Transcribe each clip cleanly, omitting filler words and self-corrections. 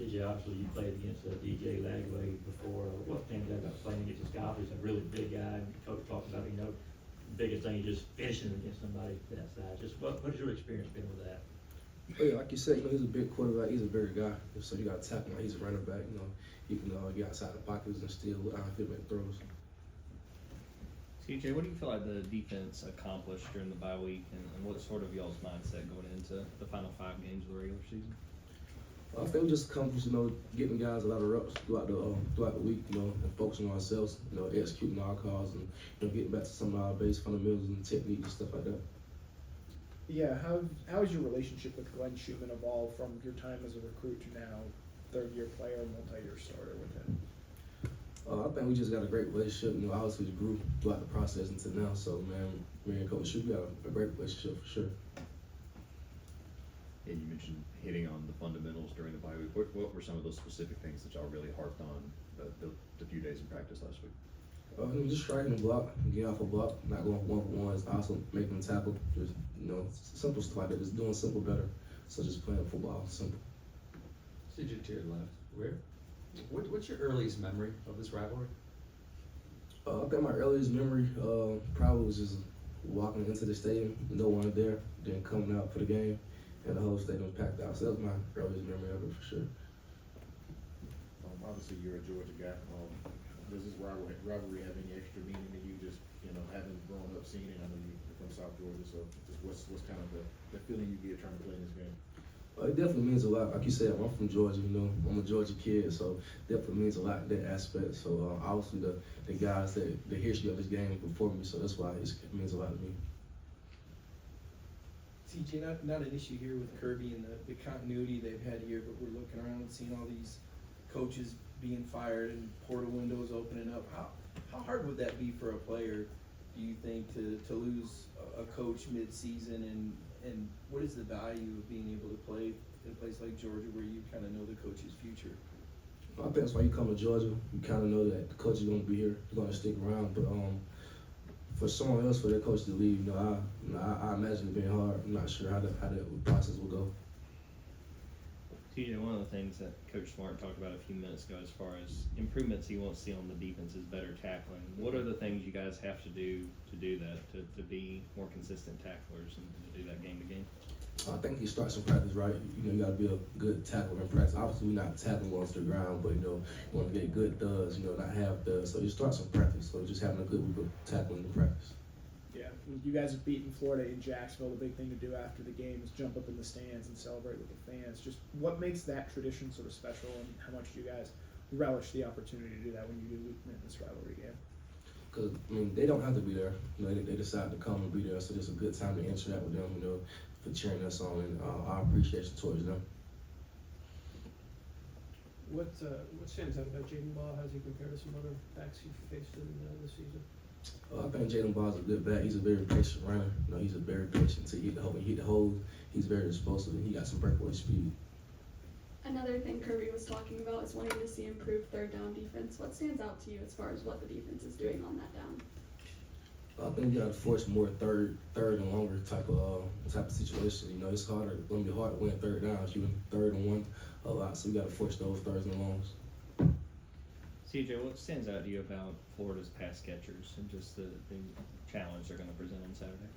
CJ, obviously you played against DJ Lagway before. What thing that about playing against this guy? He's a really big guy, and coach talked about, biggest thing is just finishing against somebody that size. Just what has your experience been with that? But yeah, like you said, he's a big quarterback. He's a bigger guy, so you got to tap him like he's a running back. He can get outside the pockets and still fit make throws. CJ, what do you feel like the defense accomplished during the bye week, and what's sort of y'all's mindset going into the final 5 games of the regular season? I think we just accomplished, getting guys a lot of reps throughout the week, and focusing on ourselves, executing our calls, and getting back to some of our base fundamentals and technique and stuff like that. Yeah, how has your relationship with Glenn Schumann evolved from your time as a recruit to now third-year player, multi-year starter with him? I think we just got a great relationship. Obviously we grew throughout the process until now. So, man, me and Coach Schumann got a great relationship for sure. And you mentioned hitting on the fundamentals during the bye week. What were some of those specific things that y'all really harped on the few days in practice last week? Just striking the block, getting off a block, not going for one-for-ones, also making a tackle. Just, simple stuff like that. Just doing simple better. So just playing football, simple. CJ to your left. What's your earliest memory of this rivalry? I think my earliest memory probably was just walking into the stadium, no one there, then coming out for the game, and the whole stadium packed out. So that was my earliest memory of it for sure. Obviously, you're a Georgia guy. Does this rivalry have any extra meaning to you? Just having grown up seeing it. I know you're from South Georgia, so just what's kind of the feeling you get trying to play in this game? It definitely means a lot. Like you said, I'm from Georgia. I'm a Georgia kid, so definitely means a lot in that aspect. So obviously the guys the history of this game before me, so that's why it means a lot to me. CJ, not an issue here with Kirby and the continuity they've had here, but we're looking around and seeing all these coaches being fired and portal windows opening up. How hard would that be for a player, do you think, to lose a coach mid-season, and what is the value of being able to play in a place like Georgia where you kind of know the coach's future? I think that's why you come to Georgia. You kind of know that the coach is going to be here, he's going to stick around. But for someone else, for their coach to leave, I imagine it being hard. I'm not sure how that process will go. CJ, one of the things that Coach Smart talked about a few minutes ago as far as improvements he wants to see on the defense is better tackling. What are the things you guys have to do that, to be more consistent tacklers and to do that game to game? I think you start some practice, right? You got to be a good tackler in practice. Obviously, we're not tackling once to the ground, but, you want to get good thuds, not half thuds. So you start some practice. So just having a good week of tackling in practice. Yeah, you guys have beaten Florida in Jacksonville. The big thing to do after the game is jump up in the stands and celebrate with the fans. Just what makes that tradition sort of special, and how much do you guys relish the opportunity to do that when you do in this rivalry game? Because, they don't have to be there. They decide to come and be there, so it's a good time to interact with them, for cheering us on, and our appreciation towards them. What stands out about Jaden Ball? How does he compare to some other backs you've faced in this season? I think Jalen Ball's a good back. He's a very patient runner. He's a very patient to hit the hole. He's very explosive, and he got some breakaway speed. Another thing Kirby was talking about is wanting to see improved third down defense. What stands out to you as far as what the defense is doing on that down? I think we got to force more third and longer type of situation. It's going to be hard to win third down if you're third and one a lot. So we got to force those thirds and longs. CJ, what stands out to you about Florida's pass catchers and just the challenge they're going to present on Saturday?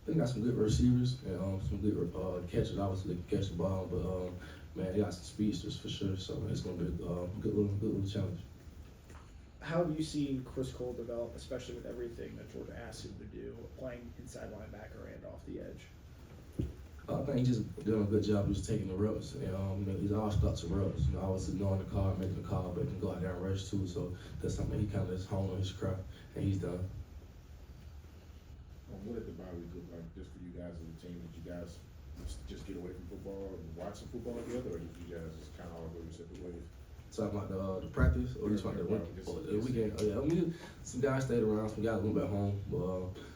They got some good receivers and some good catchers. Obviously, they can catch the ball, but man, they got some speedsters for sure. So it's going to be a good little challenge. How have you seen Chris Cole develop, especially with everything that Georgia asked him to do, playing inside linebacker and off the edge? I think he's just doing a good job of just taking the reps. He's all starts with reps. Obviously knowing the call, making the call, but he can go out there and rush too. So that's something he kind of just honed on his craft, and he's done. What did the bye week look like just for you guys as a team? Did you guys just get away from football and watch some football together, or did you guys just kind of all go your separate ways? Talking about the practice, or just about the weekend? Oh, yeah, some guys stayed around, some guys went back home,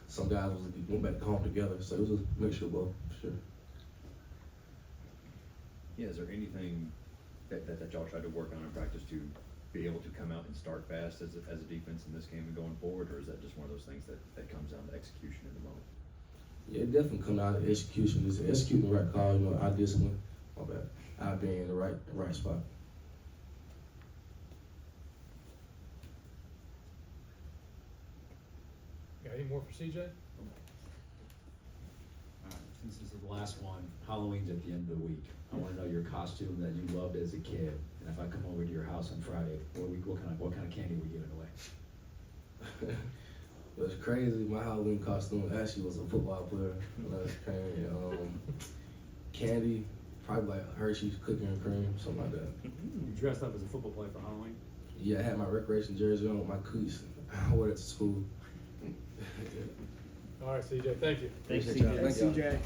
some guys went back home together. So it was a mixture of both, for sure. Yeah, is there anything that y'all tried to work on in practice to be able to come out and start fast as a defense in this game and going forward, or is that just one of those things that comes down to execution in the moment? Yeah, it definitely comes out of execution. It's executing the right call, our discipline. My bad. I've been in the right spot. Got any more for CJ? Alright, since this is the last one, Halloween's at the end of the week. I wanna know your costume that you loved as a kid, and if I come over to your house on Friday, what kind of candy we giving away? What's crazy, my Halloween costume actually was a football player. That's crazy. Candy, probably like Hershey's cookie and cream, something like that. You dressed up as a football player for Halloween? Yeah, I had my recreation jersey on with my cleats. I wore it to school. All right, CJ, thank you. Thanks, Appreciate y'all. CJ. Thanks, CJ.